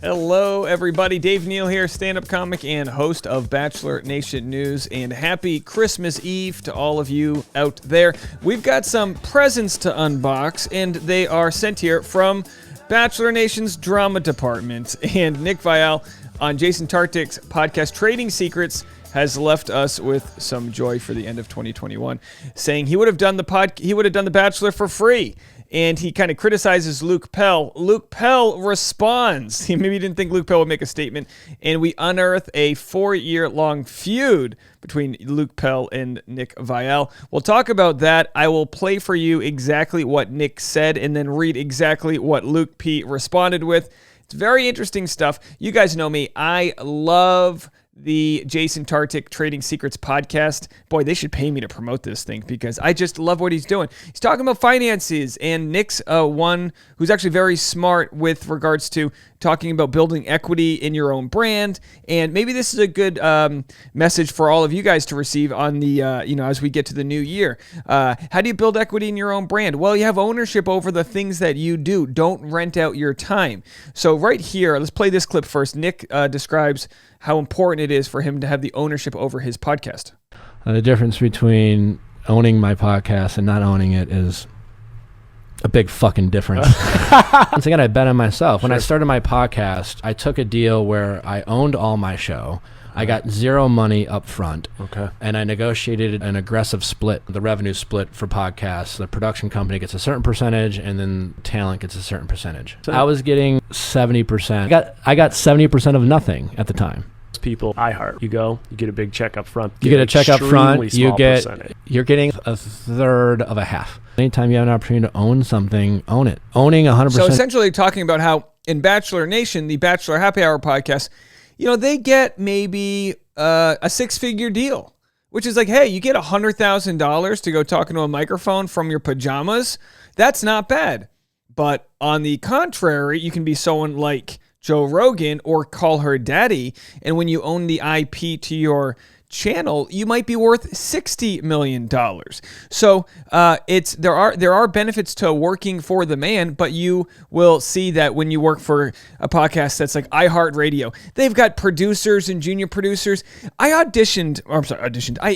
Hello, everybody. Dave Neal here, stand-up comic and host of Bachelor Nation News, and happy Christmas Eve to all of you out there. We've got some presents to unbox, and they are sent here from Bachelor Nation's drama department. And Nick Viall on Jason Tartick's podcast Trading Secrets has left us with some joy for the end of 2021, saying he would have done the Bachelor for free. And he kind of criticizes Luke Pell. Luke Pell responds. He maybe didn't think Luke Pell would make a statement. And we unearth a 4-year-long feud between Luke Pell and Nick Viall. We'll talk about that. I will play for you exactly what Nick said and then read exactly what Luke P. responded with. It's very interesting stuff. You guys know me. I love the Jason Tartick Trading Secrets podcast. Boy, they should pay me to promote this thing because I just love what he's doing. He's talking about finances, and Nick's one who's actually very smart with regards to talking about building equity in your own brand. And maybe this is a good message for all of you guys to receive on the, as we get to the new year. How do you build equity in your own brand? Well, you have ownership over the things that you do. Don't rent out your time. So right here, let's play this clip first. Nick describes how important it is for him to have the ownership over his podcast. The difference between owning my podcast and not owning it is a big fucking difference. Once again, I bet on myself. When I started my podcast, I took a deal where I owned all my show. I got zero money up front. Okay. And I negotiated an aggressive split, the revenue split for podcasts. The production company gets a certain percentage, and then talent gets a certain percentage. So I was getting 70%. I got 70% of nothing at the time. People, iHeart, you get a big check up front. You get a check up front. You're getting a third of a half. Anytime you have an opportunity to own something, own it. Owning 100%. So essentially talking about how in Bachelor Nation, the Bachelor Happy Hour podcast, they get maybe a 6-figure deal, which is like, hey, you get $100,000 to go talk into a microphone from your pajamas. That's not bad. But on the contrary, you can be someone like Joe Rogan or call her daddy. And when you own the IP to your channel, you might be worth $60 million. So there are benefits to working for the man, but you will see that when you work for a podcast that's like iHeartRadio, they've got producers and junior producers. I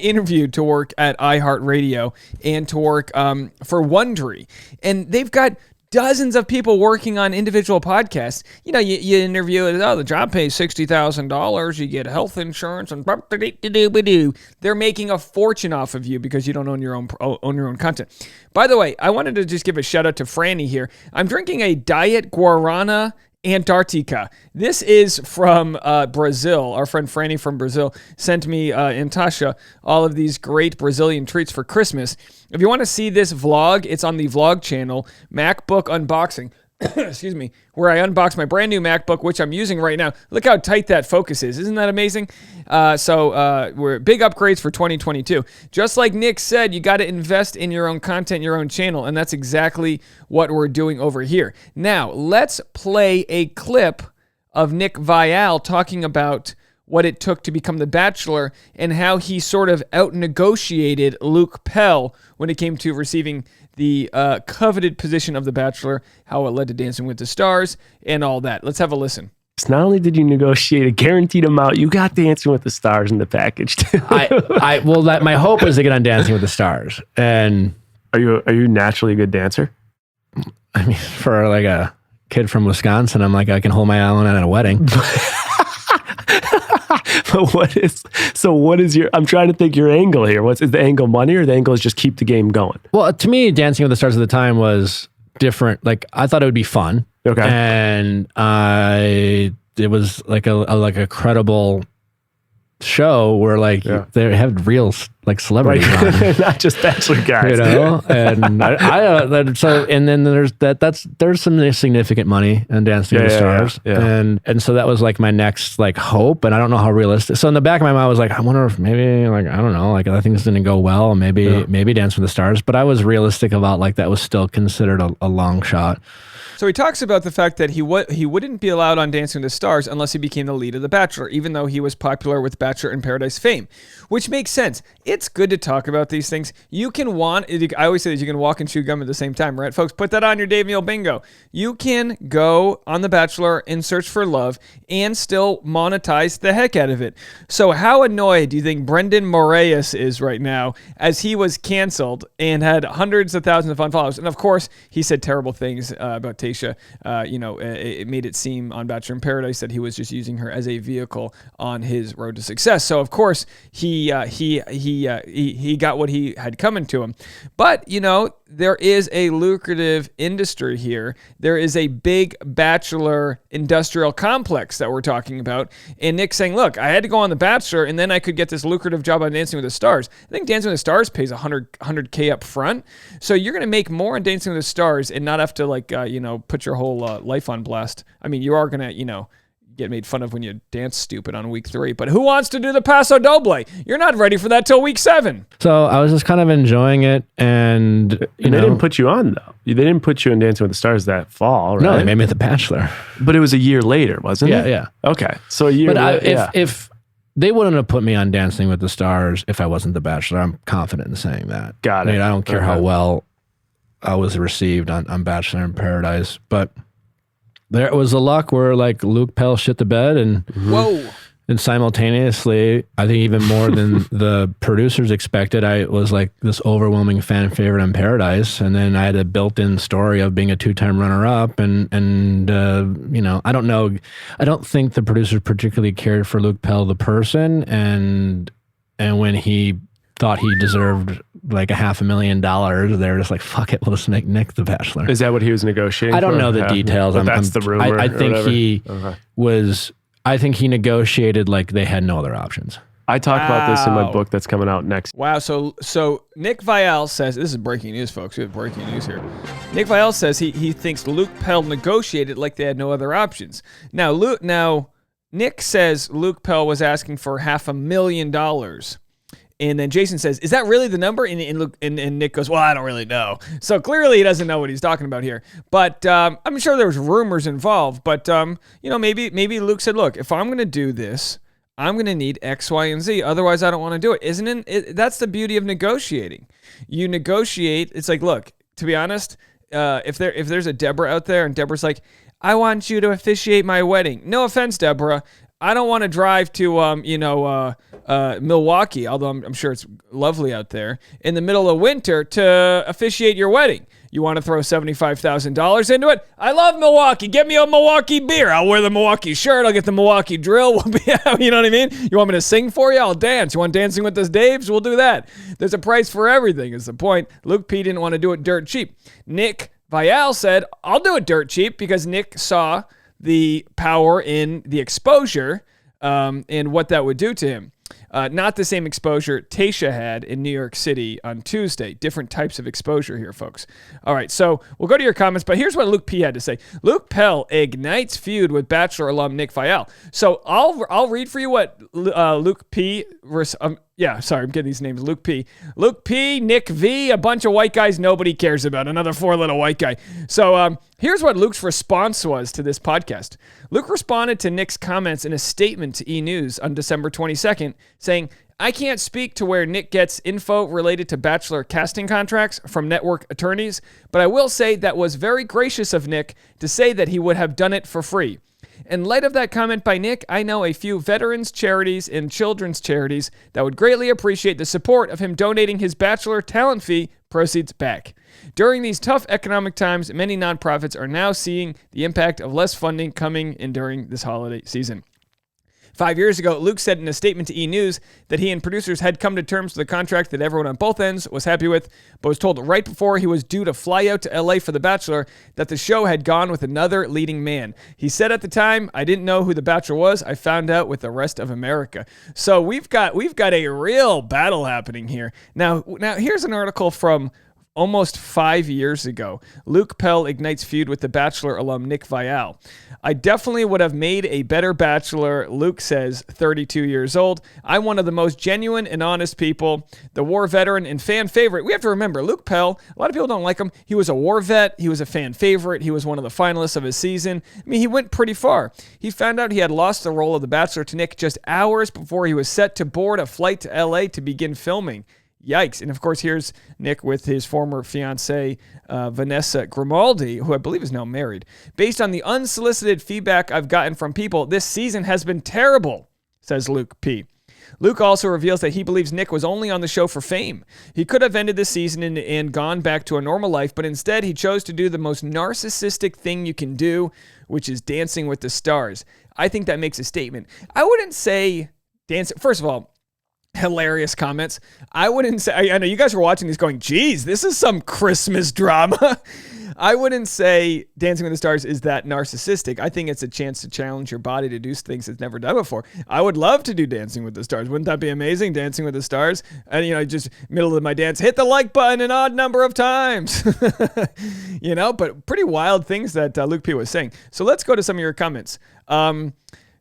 interviewed to work at iHeartRadio and to work for Wondery, and they've got dozens of people working on individual podcasts. You interview it. Oh, the job pays $60,000. You get health insurance and they're making a fortune off of you because you don't own your own content. By the way, I wanted to just give a shout out to Franny here. I'm drinking a Diet Guarana Antarctica. This is from Brazil. Our friend Franny from Brazil sent me and Tasha all of these great Brazilian treats for Christmas. If you want to see this vlog, it's on the vlog channel, MacBook Unboxing. Excuse me, where I unbox my brand new MacBook, which I'm using right now. Look how tight that focus is. Isn't that amazing? We're big upgrades for 2022. Just like Nick said, you got to invest in your own content, your own channel, and that's exactly what we're doing over here. Now, let's play a clip of Nick Viall talking about what it took to become the Bachelor and how he sort of out-negotiated Luke Pell when it came to receiving the coveted position of the Bachelor, how it led to Dancing with the Stars, and all that. Let's have a listen. Not only did you negotiate a guaranteed amount, you got Dancing with the Stars in the package too. My hope was to get on Dancing with the Stars. And are you naturally a good dancer? I mean, for like a kid from Wisconsin, I'm like, I can hold my own at a wedding. But what is your, I'm trying to think your angle here. Is the angle money or the angle is just keep the game going? Well, to me, Dancing with the Stars at the time was different. Like, I thought it would be fun. Okay. And it was like a credible show where they have real celebrities on. Not just Bachelor guys. And and then there's some significant money in Dancing with the Stars. Yeah. And so that was like my next hope, and I don't know how realistic. So in the back of my mind I was like, I wonder if maybe I don't know, I think this didn't go well, maybe Dancing with the Stars, but I was realistic about that was still considered a long shot. So he talks about the fact that he wouldn't be allowed on Dancing with the Stars unless he became the lead of The Bachelor, even though he was popular with Bachelor in Paradise fame, which makes sense. It's good to talk about these things. I always say that you can walk and chew gum at the same time, right? Folks, put that on your Dave Neal bingo. You can go on The Bachelor and search for love and still monetize the heck out of it. So how annoyed do you think Brendan Moraes is right now as he was canceled and had hundreds of thousands of unfollows? And of course, he said terrible things about Tayshia. It made it seem on Bachelor in Paradise that he was just using her as a vehicle on his road to success. So of course, he got what he had coming to him. But, there is a lucrative industry here. There is a big Bachelor industrial complex that we're talking about. And Nick's saying, look, I had to go on The Bachelor and then I could get this lucrative job on Dancing with the Stars. I think Dancing with the Stars pays $100K up front. So you're going to make more on Dancing with the Stars and not have to put your whole life on blast. I mean, you are going to, get made fun of when you dance stupid on week 3, but who wants to do the Paso Doble? You're not ready for that till week 7. So I was just kind of enjoying it, and they didn't put you on though. They didn't put you in Dancing with the Stars that fall, right? No, they made me The Bachelor. But it was a year later, wasn't it? Yeah. Okay, so a year. But if they wouldn't have put me on Dancing with the Stars if I wasn't The Bachelor, I'm confident in saying that. Got it. I mean, I don't care how well I was received on Bachelor in Paradise, but there was a luck where Luke Pell shit the bed and simultaneously, I think even more than the producers expected, I was this overwhelming fan favorite on Paradise, and then I had a built-in story of being a 2-time runner-up, and I don't know, I don't think the producers particularly cared for Luke Pell the person, and when he thought he deserved $500,000, they're just fuck it, we'll just make Nick The Bachelor. Is that what he was negotiating? I don't know the details. That's the rumor. I think I think he negotiated like they had no other options. I talk about this in my book that's coming out next. Wow. So Nick Viall says, this is breaking news, folks. We have breaking news here. Nick Viall says he thinks Luke Pell negotiated like they had no other options. Now Nick says Luke Pell was asking for $500,000. And then Jason says, is that really the number? And Nick goes, well, I don't really know. So clearly he doesn't know what he's talking about here. But I'm sure there was rumors involved. But, maybe Luke said, look, if I'm going to do this, I'm going to need X, Y, and Z. Otherwise, I don't want to do it. Isn't it? That's the beauty of negotiating. You negotiate. It's like, look, to be honest, if there's a Deborah out there and Deborah's like, I want you to officiate my wedding. No offense, Deborah. I don't want to drive to, Milwaukee, although I'm sure it's lovely out there, in the middle of winter to officiate your wedding. You want to throw $75,000 into it? I love Milwaukee. Get me a Milwaukee beer. I'll wear the Milwaukee shirt. I'll get the Milwaukee drill. We'll be out. You know what I mean? You want me to sing for you? I'll dance. You want Dancing with the Daves? We'll do that. There's a price for everything is the point. Luke P. didn't want to do it dirt cheap. Nick Viall said, I'll do it dirt cheap because Nick saw the power in the exposure and what that would do to him. Not the same exposure Tayshia had in New York City on Tuesday. Different types of exposure here, folks. All right, so we'll go to your comments, but here's what Luke P. had to say. Luke Pell ignites feud with Bachelor alum Nick Viall. So I'll read for you what Luke P. I'm getting these names. Luke P, Nick V, a bunch of white guys nobody cares about. Another 4 little white guy. So here's what Luke's response was to this podcast. Luke responded to Nick's comments in a statement to E! News on December 22nd, saying, I can't speak to where Nick gets info related to Bachelor casting contracts from network attorneys, but I will say that was very gracious of Nick to say that he would have done it for free. In light of that comment by Nick, I know a few veterans charities and children's charities that would greatly appreciate the support of him donating his Bachelor talent fee proceeds back. During these tough economic times, many nonprofits are now seeing the impact of less funding coming in during this holiday season. 5 years ago, Luke said in a statement to E! News that he and producers had come to terms with a contract that everyone on both ends was happy with, but was told right before he was due to fly out to LA for The Bachelor that the show had gone with another leading man. He said at the time, I didn't know who The Bachelor was. I found out with the rest of America. So we've got a real battle happening here. Now here's an article from almost 5 years ago. Luke Pell ignites feud with the Bachelor alum Nick Viall. I definitely would have made a better Bachelor, Luke says, 32 years old. I'm one of the most genuine and honest people. The war veteran and fan favorite. We have to remember, Luke Pell, a lot of people don't like him. He was a war vet. He was a fan favorite. He was one of the finalists of his season. I mean, he went pretty far. He found out he had lost the role of the Bachelor to Nick just hours before he was set to board a flight to LA to begin filming. Yikes. And of course, here's Nick with his former fiancée, Vanessa Grimaldi, who I believe is now married. Based on the unsolicited feedback I've gotten from people, this season has been terrible, says Luke P. Luke also reveals that he believes Nick was only on the show for fame. He could have ended the season and gone back to a normal life, but instead he chose to do the most narcissistic thing you can do, which is Dancing with the Stars. I think that makes a statement. I wouldn't say dancing. First of all, hilarious comments. I wouldn't say, I know you guys were watching these going, geez, this is some Christmas drama. I wouldn't say Dancing with the Stars is that narcissistic. I think it's a chance to challenge your body to do things it's never done before. I would love to do Dancing with the Stars. Wouldn't that be amazing? Dancing with the Stars. And, just middle of my dance, hit the like button an odd number of times. But pretty wild things that Luke P was saying. So let's go to some of your comments.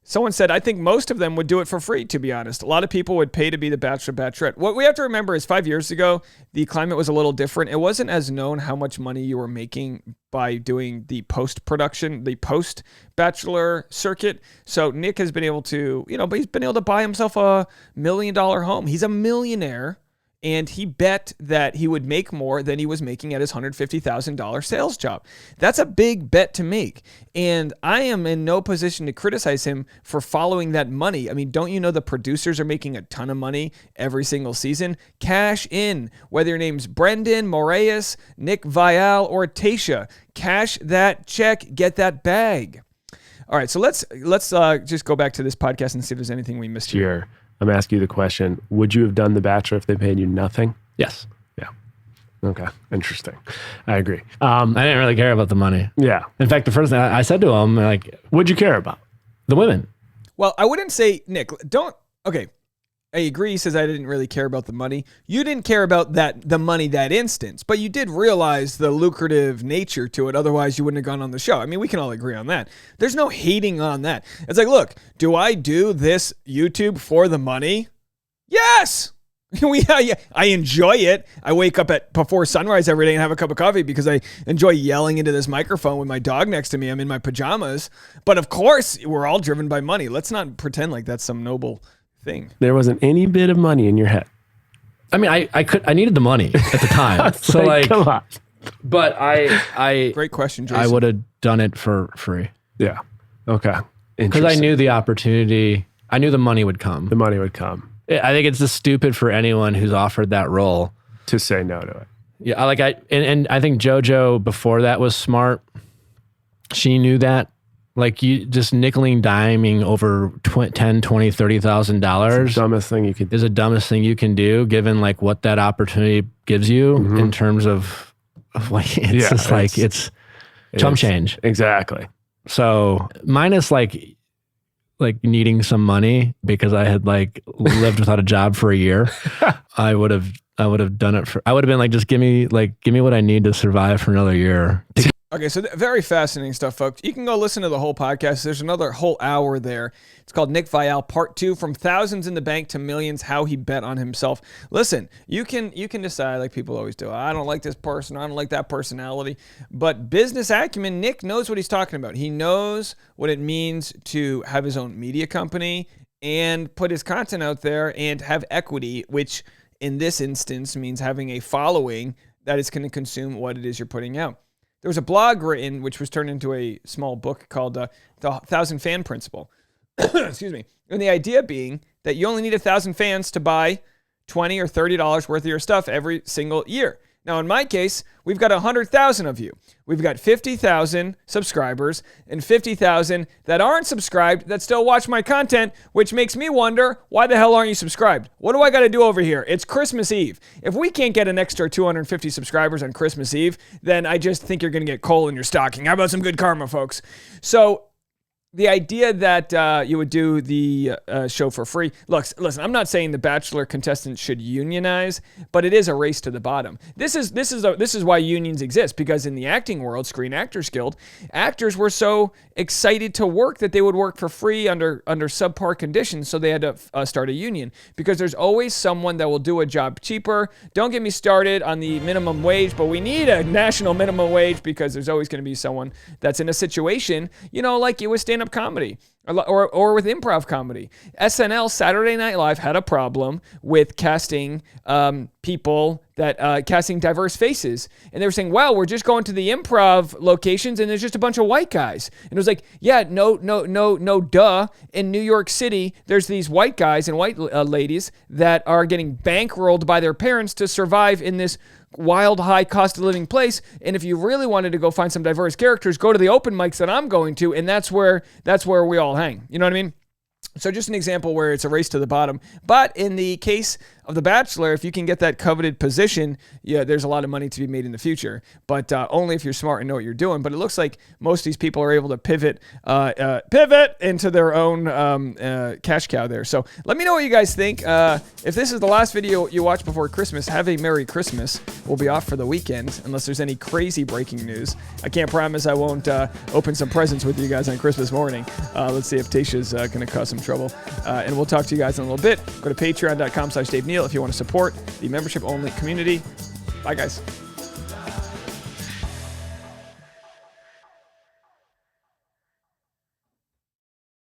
Someone said, I think most of them would do it for free, to be honest. A lot of people would pay to be the Bachelor, Bachelorette. What we have to remember is 5 years ago, the climate was a little different. It wasn't as known how much money you were making by doing the post-production, the post-Bachelor circuit. So Nick has been able to, but he's been able to buy himself $1 million home. He's a millionaire. And he bet that he would make more than he was making at his $150,000 sales job. That's a big bet to make. And I am in no position to criticize him for following that money. I mean, don't you know the producers are making a ton of money every single season? Cash in. Whether your name's Brendan, Moraes, Nick Viall, or Tasha, cash that check, get that bag. All right, so let's just go back to this podcast and see if there's anything we missed here. Sure. I'm asking you the question, would you have done The Bachelor if they paid you nothing? Yes. Yeah. Okay. Interesting. I agree. I didn't really care about the money. Yeah. In fact, the first thing I said to him, what'd you care about? The women. Well, I wouldn't say, Nick, okay. I agree. He says I didn't really care about the money. You didn't care about the money that instance, but you did realize the lucrative nature to it. Otherwise, you wouldn't have gone on the show. I mean, we can all agree on that. There's no hating on that. It's like, look, do I do this YouTube for the money? Yes. I enjoy it. I wake up before sunrise every day and have a cup of coffee because I enjoy yelling into this microphone with my dog next to me. I'm in my pajamas. But of course, we're all driven by money. Let's not pretend like that's some noble thing. There wasn't any bit of money in your head. I mean, I needed the money at the time. So come on. But I great question, Jason. I would have done it for free. Yeah. Okay. Because I knew the opportunity. I knew the money would come. The money would come. I think it's just stupid for anyone who's offered that role to say no to it. Yeah. And I think JoJo before that was smart. She knew that. Like you just nickeling, diming over $10,000, $20,000, $30,000. It's the dumbest thing you could do. Is the dumbest thing you can do, given like what that opportunity gives you in terms of like it's chump change. Exactly. So minus like needing some money because I had like lived without a job for a year, I would have done it I would have been like, just give me what I need to survive for another year. Okay, so very fascinating stuff, folks. You can go listen to the whole podcast. There's another whole hour there. It's called Nick Viall Part 2, From Thousands in the Bank to Millions, How He Bet on Himself. Listen, you can decide, like people always do, I don't like this person, I don't like that personality. But business acumen, Nick knows what he's talking about. He knows what it means to have his own media company and put his content out there and have equity, which in this instance means having a following that is going to consume what it is you're putting out. There was a blog written, which was turned into a small book called The 1,000 Fan Principle. Excuse me. And the idea being that you only need 1,000 fans to buy $20 or $30 worth of your stuff every single year. Now, in my case, we've got 100,000 of you. We've got 50,000 subscribers and 50,000 that aren't subscribed that still watch my content, which makes me wonder, why the hell aren't you subscribed? What do I got to do over here? It's Christmas Eve. If we can't get an extra 250 subscribers on Christmas Eve, then I just think you're going to get coal in your stocking. How about some good karma, folks? So the idea that you would do the show for free. Look, listen, I'm not saying the Bachelor contestants should unionize, but it is a race to the bottom. This is why unions exist, because in the acting world, Screen Actors Guild, actors were so excited to work that they would work for free under subpar conditions, so they had to start a union, because there's always someone that will do a job cheaper. Don't get me started on the minimum wage, but we need a national minimum wage, because there's always going to be someone that's in a situation, like you with stand-up comedy or with improv comedy. SNL, Saturday Night Live, had a problem with casting people that casting diverse faces, and they were saying, "Well, we're just going to the improv locations, and there's just a bunch of white guys." And it was like, "Yeah, no, duh. In New York City, there's these white guys and white ladies that are getting bankrolled by their parents to survive in this wild, high cost of living place. And if you really wanted to go find some diverse characters, go to the open mics that I'm going to, and that's where we all hang." You know what I mean? So just an example where it's a race to the bottom. But in the case of The Bachelor, if you can get that coveted position, yeah, there's a lot of money to be made in the future. But only if you're smart and know what you're doing. But it looks like most of these people are able to pivot into their own cash cow there. So let me know what you guys think. If this is the last video you watch before Christmas, have a Merry Christmas. We'll be off for the weekend unless there's any crazy breaking news. I can't promise I won't open some presents with you guys on Christmas morning. Let's see if Tasha's going to cause some trouble. And we'll talk to you guys in a little bit. Go to patreon.com/Dave Neal if you want to support the membership-only community. Bye, guys.